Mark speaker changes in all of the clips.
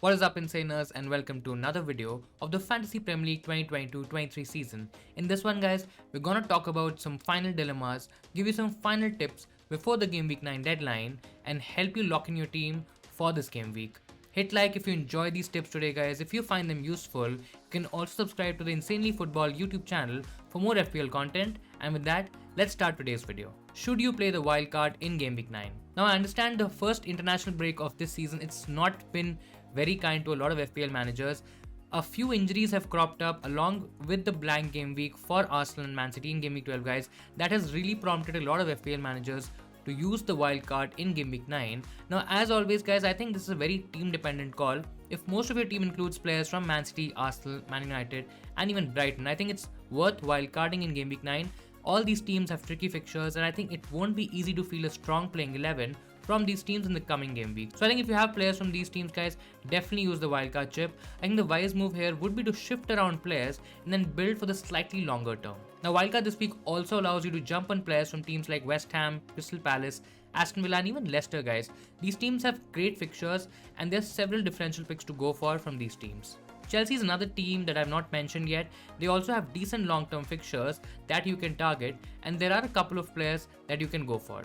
Speaker 1: What is up, Insaners, and welcome to another video of the Fantasy Premier League 2022-23 season. In this one, guys, we're gonna talk about some final dilemmas, give you some final tips before the Game Week 9 deadline, and help you lock in your team for this game week. Hit like if you enjoy these tips today, guys. If you find them useful, you can also subscribe to the Insanely Football YouTube channel for more FPL content. And with that, let's start today's video. Should you play the wildcard in Game Week 9? Now, I understand the first international break of this season, it's not been very kind to a lot of FPL managers. A few injuries have cropped up along with the blank game week for Arsenal and Man City in Game Week 12, guys. That has really prompted a lot of FPL managers to use the wildcard in Game Week 9. Now, as always, guys, I think this is a very team-dependent call. If most of your team includes players from Man City, Arsenal, Man United, and even Brighton, I think it's worth wildcarding in Game Week 9. All these teams have tricky fixtures, and I think it won't be easy to field a strong playing 11 from these teams in the coming game week. So I think if you have players from these teams, guys, definitely use the wildcard chip. I think the wise move here would be to shift around players and then build for the slightly longer term. Now, wildcard this week also allows you to jump on players from teams like West Ham, Crystal Palace, Aston Villa, and even Leicester, guys. These teams have great fixtures, and there's several differential picks to go for from these teams. Chelsea is another team that I've not mentioned yet. They also have decent long-term fixtures that you can target, and there are a couple of players that you can go for.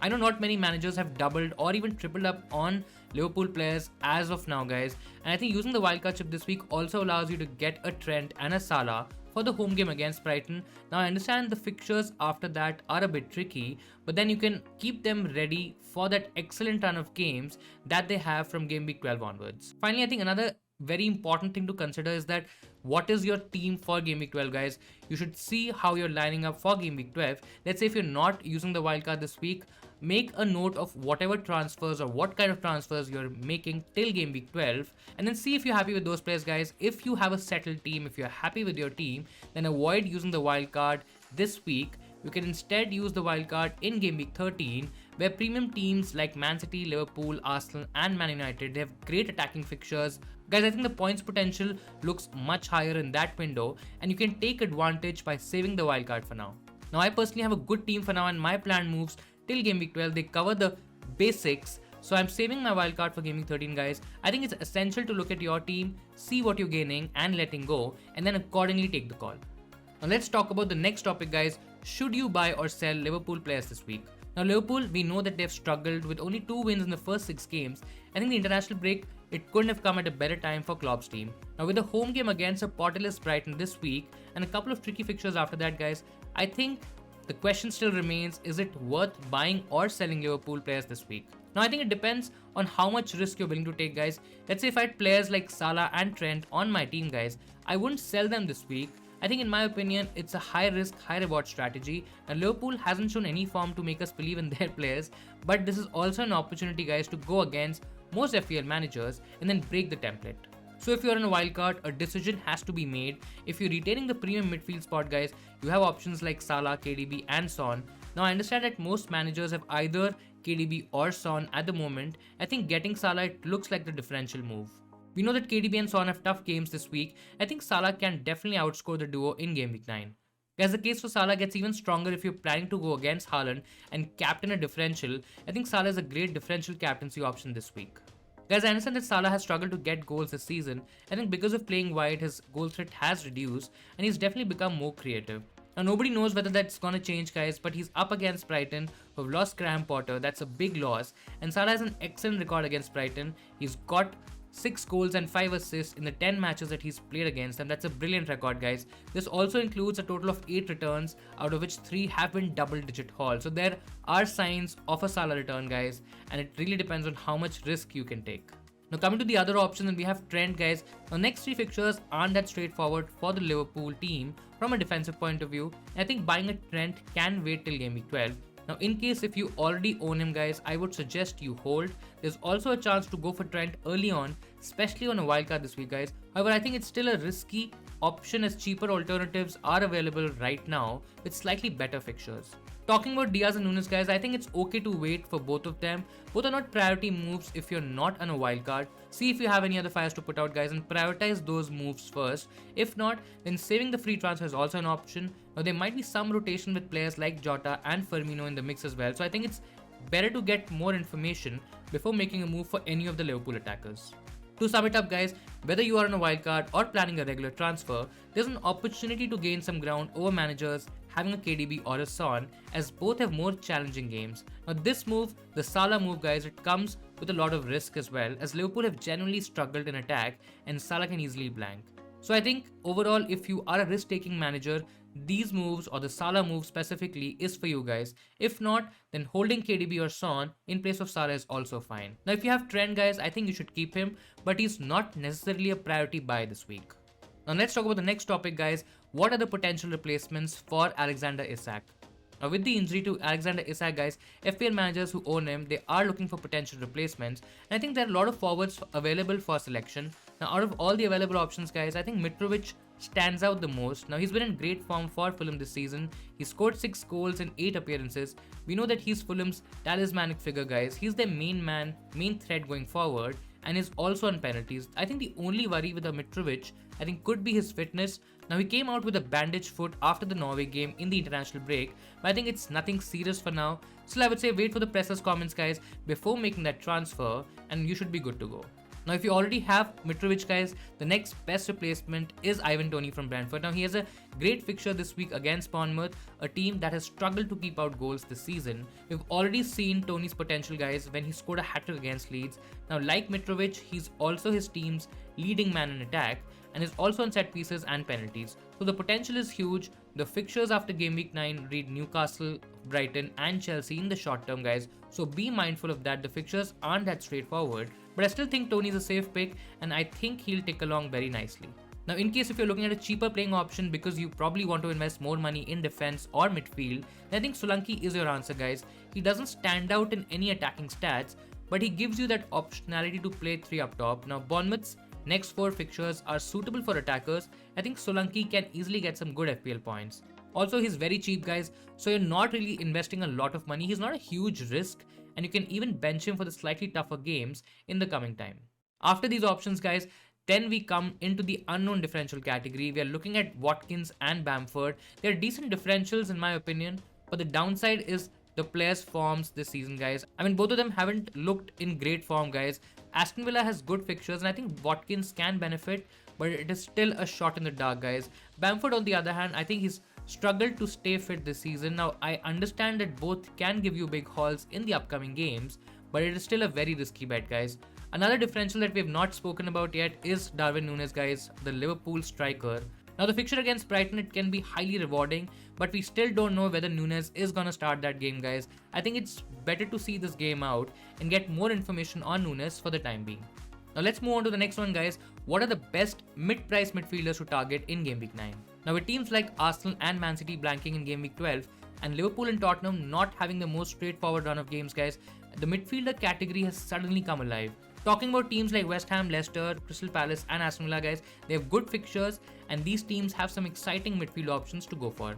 Speaker 1: I know not many managers have doubled or even tripled up on Liverpool players as of now, guys, and I think using the wildcard chip this week also allows you to get a Trent and a Salah for the home game against Brighton. Now, I understand the fixtures after that are a bit tricky, but then you can keep them ready for that excellent run of games that they have from Game Week 12 onwards. Finally, I think another very important thing to consider is that what is your team for Game Week 12, guys. You should see how you're lining up for Game Week 12. Let's say if you're not using the wildcard this week, make a note of whatever transfers or what kind of transfers you're making till Game Week 12, and then see if you're happy with those players, guys. If you have a settled team, if you're happy with your team, then avoid using the wildcard this week. You can instead use the wildcard in Game Week 13, where premium teams like Man City, Liverpool, Arsenal, and Man United, they have great attacking fixtures. Guys, I think the points potential looks much higher in that window, and you can take advantage by saving the wildcard for now. Now, I personally have a good team for now, and my planned moves till Game Week 12, they cover the basics. So I'm saving my wildcard for Game Week 13, guys. I think it's essential to look at your team, see what you're gaining and letting go, and then accordingly take the call. Now let's talk about the next topic, guys. Should you buy or sell Liverpool players this week? Now, Liverpool, we know that they've struggled with only 2 wins in the first 6 games. I think the international break, it couldn't have come at a better time for Klopp's team. Now, with a home game against a portless Brighton this week and a couple of tricky fixtures after that, guys, I think the question still remains, is it worth buying or selling Liverpool players this week? Now, I think it depends on how much risk you're willing to take, guys. Let's say if I had players like Salah and Trent on my team, guys, I wouldn't sell them this week. I think in my opinion, it's a high risk, high reward strategy, and Liverpool hasn't shown any form to make us believe in their players, but this is also an opportunity, guys, to go against most FPL managers and then break the template. So if you're in a wildcard, a decision has to be made. If you're retaining the premium midfield spot, guys, you have options like Salah, KDB, and Son. Now, I understand that most managers have either KDB or Son at the moment. I think getting Salah, it looks like the differential move. We know that KDB and Son have tough games this week. I think Salah can definitely outscore the duo in Game Week 9. As the case for Salah gets even stronger if you're planning to go against Haaland and captain a differential. I think Salah is a great differential captaincy option this week. Guys, I understand that Salah has struggled to get goals this season. I think because of playing wide, his goal threat has reduced and he's definitely become more creative. Now, nobody knows whether that's gonna change, guys, but he's up against Brighton, who've lost Graham Potter. That's a big loss. And Salah has an excellent record against Brighton. He's got 6 goals and 5 assists in the 10 matches that he's played against them. That's a brilliant record, guys. This also includes a total of 8 returns, out of which 3 have been double-digit hauls. So there are signs of a Salah return, guys, and it really depends on how much risk you can take. Now, coming to the other option, then we have Trent, guys. The next 3 fixtures aren't that straightforward for the Liverpool team from a defensive point of view. I think buying a Trent can wait till Game Week 12. Now, in case if you already own him, guys, I would suggest you hold. There's also a chance to go for Trent early on, especially on a wildcard this week, guys. However, I think it's still a risky option as cheaper alternatives are available right now with slightly better fixtures. Talking about Diaz and Nunes, guys, I think it's okay to wait for both of them. Both are not priority moves if you're not on a wildcard. See if you have any other fires to put out, guys, and prioritize those moves first. If not, then saving the free transfer is also an option. Now, there might be some rotation with players like Jota and Firmino in the mix as well. So I think it's better to get more information before making a move for any of the Liverpool attackers. To sum it up guys, whether you are on a wildcard or planning a regular transfer, there's an opportunity to gain some ground over managers having a KDB or a Son, as both have more challenging games. Now this move, the Salah move guys, it comes with a lot of risk as well, as Liverpool have generally struggled in attack and Salah can easily blank. So I think overall, if you are a risk-taking manager, these moves or the Salah move specifically is for you guys. If not, then holding KDB or Son in place of Salah is also fine. Now if you have Trent guys, I think you should keep him, but he's not necessarily a priority buy this week. Now let's talk about the next topic guys. What are the potential replacements for Alexander Isak? Now with the injury to Alexander Isak guys, FPL managers who own him, they are looking for potential replacements, and I think there are a lot of forwards available for selection. Now out of all the available options guys, I think Mitrovic stands out the most. Now he's been in great form for Fulham this season. He scored 6 goals in 8 appearances. We know that he's Fulham's talismanic figure guys. He's their main threat going forward, and is also on penalties. I think the only worry with the Mitrovic, I think, could be his fitness. Now he came out with a bandaged foot after the Norway game in the international break, but I think it's nothing serious for now. Still I would say wait for the presser's comments guys before making that transfer, and you should be good to go. Now if you already have Mitrovic guys, the next best replacement is Ivan Toney from Brentford. Now he has a great fixture this week against Bournemouth, a team that has struggled to keep out goals this season. We've already seen Toney's potential guys when he scored a hat-trick against Leeds. Now like Mitrovic, he's also his team's leading man in attack and is also on set pieces and penalties. So the potential is huge. The fixtures after game week 9 read Newcastle, Brighton and Chelsea in the short term guys. So be mindful of that. The fixtures aren't that straightforward, but I still think Toney is a safe pick and I think he'll tick along very nicely. Now in case if you're looking at a cheaper playing option because you probably want to invest more money in defense or midfield, then I think Solanke is your answer guys. He doesn't stand out in any attacking stats, but he gives you that optionality to play 3 up top. Now Bournemouth's next 4 fixtures are suitable for attackers. I think Solanke can easily get some good FPL points. Also he's very cheap guys, so you're not really investing a lot of money. He's not a huge risk and you can even bench him for the slightly tougher games in the coming time. After these options guys, then we come into the unknown differential category. We are looking at Watkins and Bamford. They're decent differentials in my opinion, but the downside is the players' forms this season guys. I mean both of them haven't looked in great form guys. Aston Villa has good fixtures and I think Watkins can benefit, but it is still a shot in the dark guys. Bamford on the other hand, I think he's struggled to stay fit this season. Now I understand that both can give you big hauls in the upcoming games, but it is still a very risky bet guys. Another differential that we have not spoken about yet is Darwin Núñez guys, the Liverpool striker. Now the fixture against Brighton, it can be highly rewarding, but we still don't know whether Núñez is gonna start that game guys. I think it's better to see this game out and get more information on Núñez for the time being. Now let's move on to the next one guys. What are the best mid-price midfielders to target in game week 9? Now with teams like Arsenal and Man City blanking in game week 12 and Liverpool and Tottenham not having the most straightforward run of games guys, the midfielder category has suddenly come alive. Talking about teams like West Ham, Leicester, Crystal Palace and Aston Villa guys, they have good fixtures and these teams have some exciting midfield options to go for.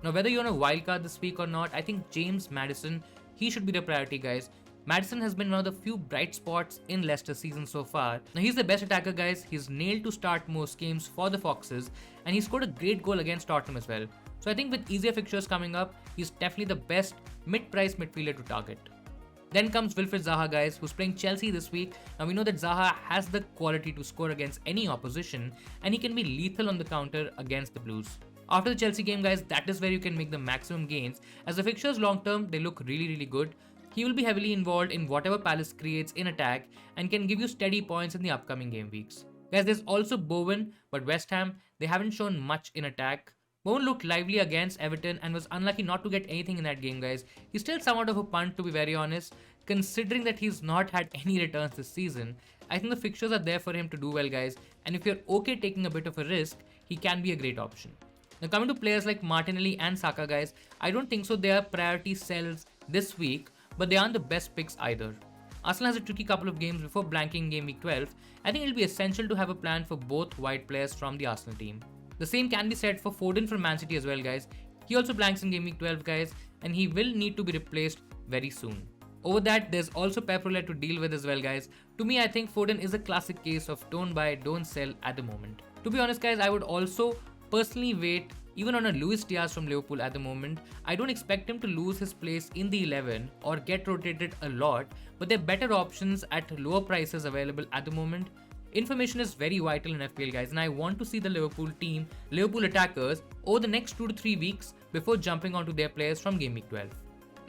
Speaker 1: Now whether you're on a wildcard this week or not, I think James Maddison, he should be the priority guys. Maddison has been one of the few bright spots in Leicester's season so far. Now he's the best attacker guys, he's nailed to start most games for the Foxes and he scored a great goal against Tottenham as well. So I think with easier fixtures coming up, he's definitely the best mid-price midfielder to target. Then comes Wilfried Zaha guys, who's playing Chelsea this week. Now we know that Zaha has the quality to score against any opposition and he can be lethal on the counter against the Blues. After the Chelsea game guys, that is where you can make the maximum gains, as the fixtures long term, they look really good. He will be heavily involved in whatever Palace creates in attack and can give you steady points in the upcoming game weeks. Guys, there's also Bowen, but West Ham, they haven't shown much in attack. Bowen looked lively against Everton and was unlucky not to get anything in that game guys. He's still somewhat of a punt to be very honest, considering that he's not had any returns this season. I think the fixtures are there for him to do well guys, and if you're okay taking a bit of a risk, he can be a great option. Now coming to players like Martinelli and Saka guys, I don't think so they are priority sells this week, but they aren't the best picks either. Arsenal has a tricky couple of games before blanking game week 12. I think it'll be essential to have a plan for both wide players from the Arsenal team. The same can be said for Foden from Man City as well guys. He also blanks in game week 12 guys and he will need to be replaced very soon. Over that, there's also Pep Roulette to deal with as well guys. To me, I think Foden is a classic case of don't buy, don't sell at the moment. To be honest guys, I would also personally wait even on a Luis Diaz from Liverpool at the moment. I don't expect him to lose his place in the 11 or get rotated a lot, but there are better options at lower prices available at the moment. Information is very vital in FPL guys, and I want to see the Liverpool attackers over the next 2 to 3 weeks before jumping onto their players from Game Week 12.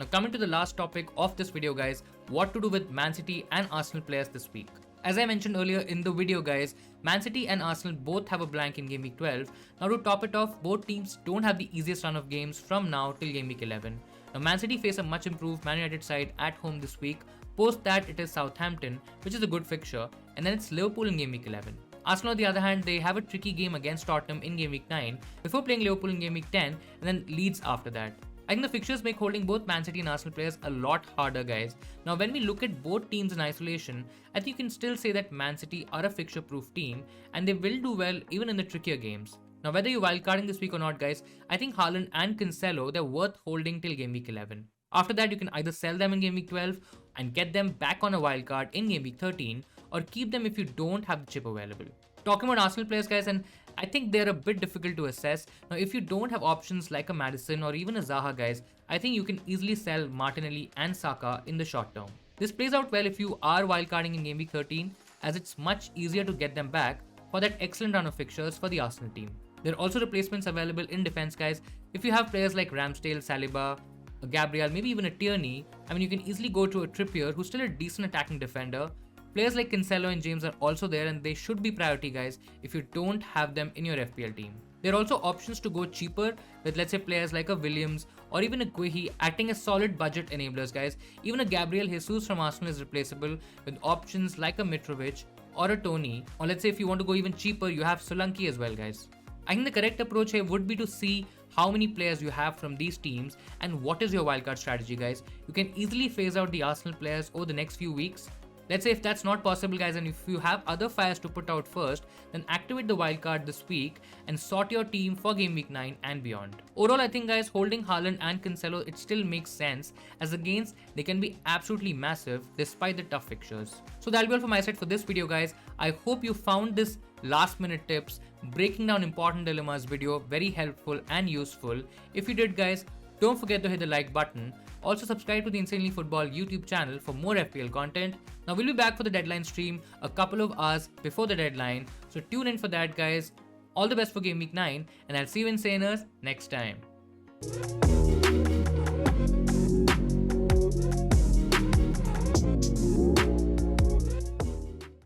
Speaker 1: Now coming to the last topic of this video guys, what to do with Man City and Arsenal players this week. As I mentioned earlier in the video guys, Man City and Arsenal both have a blank in Game Week 12. Now to top it off, both teams don't have the easiest run of games from now till Game Week 11. Now Man City face a much improved Man United side at home this week. Post that it is Southampton, which is a good fixture, and then it's Liverpool in Game Week 11. Arsenal on the other hand, they have a tricky game against Tottenham in Game Week 9 before playing Liverpool in Game Week 10 and then Leeds after that. I think the fixtures make holding both Man City and Arsenal players a lot harder guys. Now when we look at both teams in isolation, I think you can still say that Man City are a fixture proof team and they will do well even in the trickier games. Now whether you're wildcarding this week or not guys, I think Haaland and Cancelo, they're worth holding till Game Week 11. After that you can either sell them in Game Week 12 and get them back on a wildcard in Game Week 13 or keep them if you don't have the chip available. Talking about Arsenal players guys, and I think they're a bit difficult to assess. Now if you don't have options like a Maddison or even a Zaha guys, I think you can easily sell Martinelli and Saka in the short term. This plays out well if you are wildcarding in Game Week 13 as it's much easier to get them back for that excellent run of fixtures for the Arsenal team. There are also replacements available in defense guys. If you have players like Ramsdale, Saliba, a Gabriel, maybe even a Tierney, I mean you can easily go to a Trippier who's still a decent attacking defender. Players like Cancelo and James are also there and they should be priority guys if you don't have them in your FPL team. There are also options to go cheaper with let's say players like a Williams or even a Guehi acting as solid budget enablers guys. Even a Gabriel Jesus from Arsenal is replaceable with options like a Mitrovic or a Tony, or let's say if you want to go even cheaper you have Solanke as well guys. I think the correct approach here would be to see how many players you have from these teams and what is your wildcard strategy guys. You can easily phase out the Arsenal players over the next few weeks. Let's say if that's not possible guys and if you have other fires to put out first, then activate the wildcard this week and sort your team for Game Week 9 and beyond. Overall I think guys holding Haaland and Cancelo it still makes sense as the gains they can be absolutely massive despite the tough fixtures. So that'll be all for my side for this video guys. I hope you found this last minute tips breaking down important dilemmas video very helpful and useful. If you did guys, don't forget to hit the like button. Also subscribe to the Insanely Football YouTube channel for more FPL content. Now we'll be back for the deadline stream a couple of hours before the deadline, so tune in for that guys. All the best for Game Week 9 and I'll see you Insaners next time.